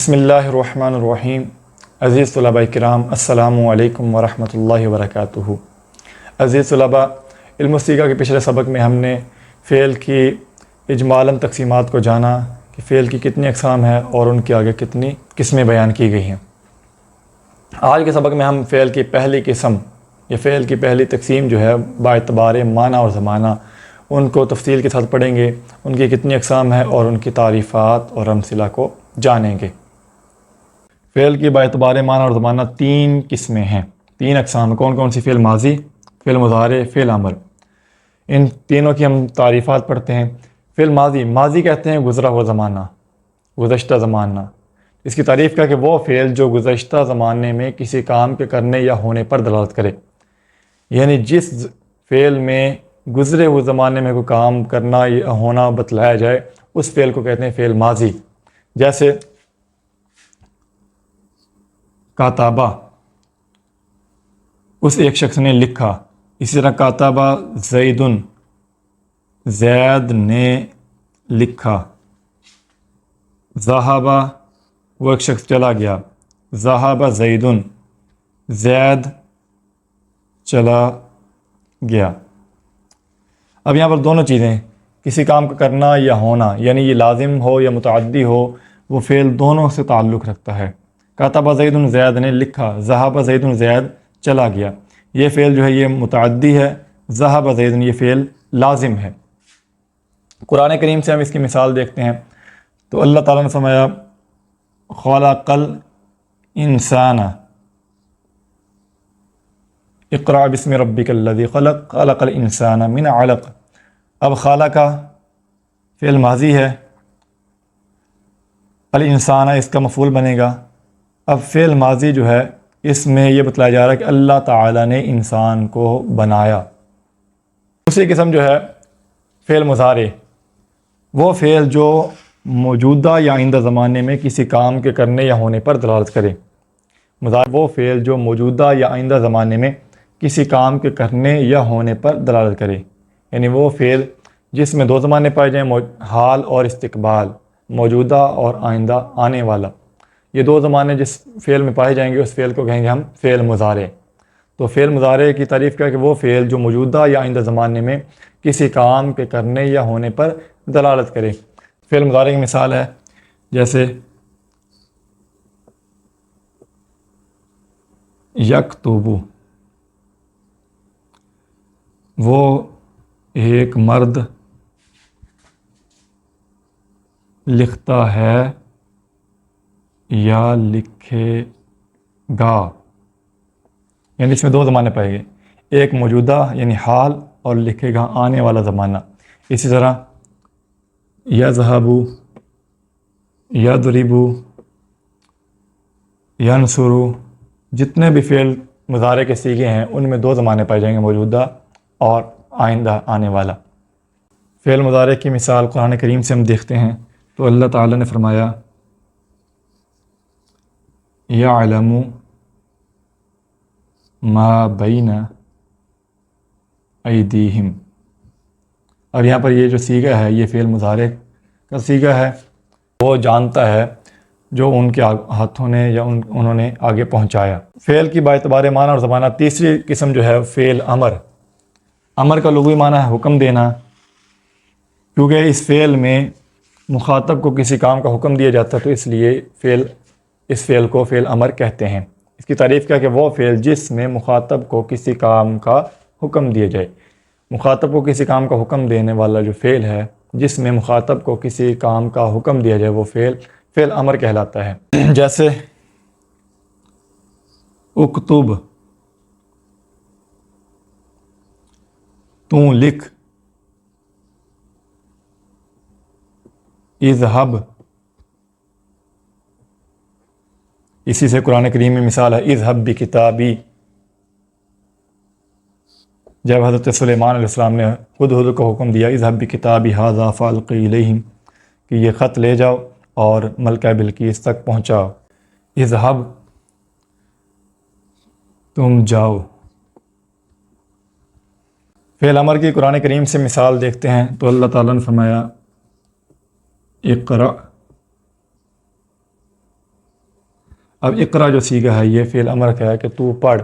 بسم اللہ الرحمن الرحیم۔ عزیز طلباء کرام، السلام علیکم ورحمۃ اللہ وبرکاتہ۔ عزیز طلباء، علم و سیغہ کے پچھلے سبق میں ہم نے فعل کی اجمالاً تقسیمات کو جانا کہ فعل کی کتنی اقسام ہیں اور ان کے آگے کتنی قسمیں بیان کی گئی ہیں۔ آج کے سبق میں ہم فعل کی پہلی قسم یا فعل کی پہلی تقسیم جو ہے باعتبار معنی اور زمانہ، ان کو تفصیل کے ساتھ پڑھیں گے، ان کی کتنی اقسام ہیں اور ان کی تعریفات اور امثلہ کو جانیں گے۔ فعل کی باعتبار معنی اور زمانہ تین قسمیں ہیں، تین اقسام۔ کون کون سی؟ فعل ماضی، فعل مضارع، فعل امر۔ ان تینوں کی ہم تعریفات پڑھتے ہیں۔ فعل ماضی کہتے ہیں گزرا ہوا زمانہ، گزشتہ زمانہ۔ اس کی تعریف کیا کہ وہ فعل جو گزشتہ زمانے میں کسی کام کے کرنے یا ہونے پر دلالت کرے، یعنی جس فعل میں گزرے ہوئے زمانے میں کوئی کام کرنا یا ہونا بتلایا جائے اس فعل کو کہتے ہیں فعل ماضی۔ جیسے کاتبہ، اس ایک شخص نے لکھا۔ اسی طرح کاتبہ زیدن، زید نے لکھا۔ ذہبہ، وہ ایک شخص چلا گیا۔ ذہبہ زیدن، زید چلا گیا۔ اب یہاں پر دونوں چیزیں، کسی کام کا کرنا یا ہونا، یعنی یہ لازم ہو یا متعدی ہو، وہ فعل دونوں سے تعلق رکھتا ہے۔ کاتبہ زیدن، زید نے لکھا۔ ذہبہ زیدن، زید چلا گیا۔ یہ فعل جو ہے یہ متعدی ہے۔ ذہبہ زیدن یہ فعل لازم ہے۔ قرآن کریم سے ہم اس کی مثال دیکھتے ہیں تو اللہ تعالیٰ نے فرمایا خلق الانسان اقرأ بسم ربک الذی خلق خلق الانسان من علق۔ اب خلق فعل ماضی ہے، الانسان اس کا مفعول بنے گا۔ اب فعل ماضی جو ہے اس میں یہ بتلایا جا رہا ہے کہ اللہ تعالیٰ نے انسان کو بنایا۔ دوسری قسم جو ہے فعل مضارع، وہ فعل جو موجودہ یا آئندہ زمانے میں کسی کام کے کرنے یا ہونے پر دلالت کرے۔ مضارع وہ فعل جو موجودہ یا آئندہ زمانے میں کسی کام کے کرنے یا ہونے پر دلالت کرے، یعنی وہ فعل جس میں دو زمانے پائے جائیں، حال اور استقبال، موجودہ اور آئندہ آنے والا۔ یہ دو زمانے جس فعل میں پائے جائیں گے اس فعل کو کہیں گے ہم فعل مضارع۔ تو فعل مضارع کی تعریف کیا کہ وہ فعل جو موجودہ یا آئندہ زمانے میں کسی کام کے کرنے یا ہونے پر دلالت کرے۔ فعل مضارع کی مثال ہے جیسے یکتب، وہ ایک مرد لکھتا ہے یا لکھے گا، یعنی اس میں دو زمانے پائے گئے، ایک موجودہ یعنی حال اور لکھے گا آنے والا زمانہ۔ اسی طرح یذہب، یضرب، ینصر، جتنے بھی فعل مضارع کے صیغے ہیں ان میں دو زمانے پائے جائیں گے، موجودہ اور آئندہ آنے والا۔ فعل مضارع کی مثال قرآن کریم سے ہم دیکھتے ہیں تو اللہ تعالیٰ نے فرمایا یعلم ما بین ایدیہم۔ اور یہاں پر یہ جو صیغہ ہے یہ فعل مضارع کا صیغہ ہے، وہ جانتا ہے جو ان کے ہاتھوں نے یا انہوں نے آگے پہنچایا۔ فعل کی باعتبار معنی اور زمانہ تیسری قسم جو ہے فعل امر۔ امر کا لغوی معنی ہے حکم دینا، کیونکہ اس فعل میں مخاطب کو کسی کام کا حکم دیا جاتا ہے تو اس لیے اس فعل کو فعل امر کہتے ہیں۔ اس کی تعریف کیا کہ وہ فعل جس میں مخاطب کو کسی کام کا حکم دیا جائے۔ مخاطب کو کسی کام کا حکم دینے والا جو فعل ہے جس میں مخاطب کو کسی کام کا حکم دیا جائے وہ فعل امر کہلاتا ہے۔ جیسے اکتب، تو لکھ۔ اذہب، اسی سے قرآن کریم میں مثال ہے اذہب بکتابی، جب حضرت سلیمان علیہ السلام نے ہدہد کو حکم دیا اذہب بکتابی ھذا فالقی الیہم کہ یہ خط لے جاؤ اور ملکہ بلقیس تک پہنچاؤ۔ اذہب، تم جاؤ۔ فعل امر کی قرآن کریم سے مثال دیکھتے ہیں تو اللہ تعالیٰ نے فرمایا اقرأ اب اقرا جو سیگا ہے یہ فعل امر کا ہے کہ تو پڑھ،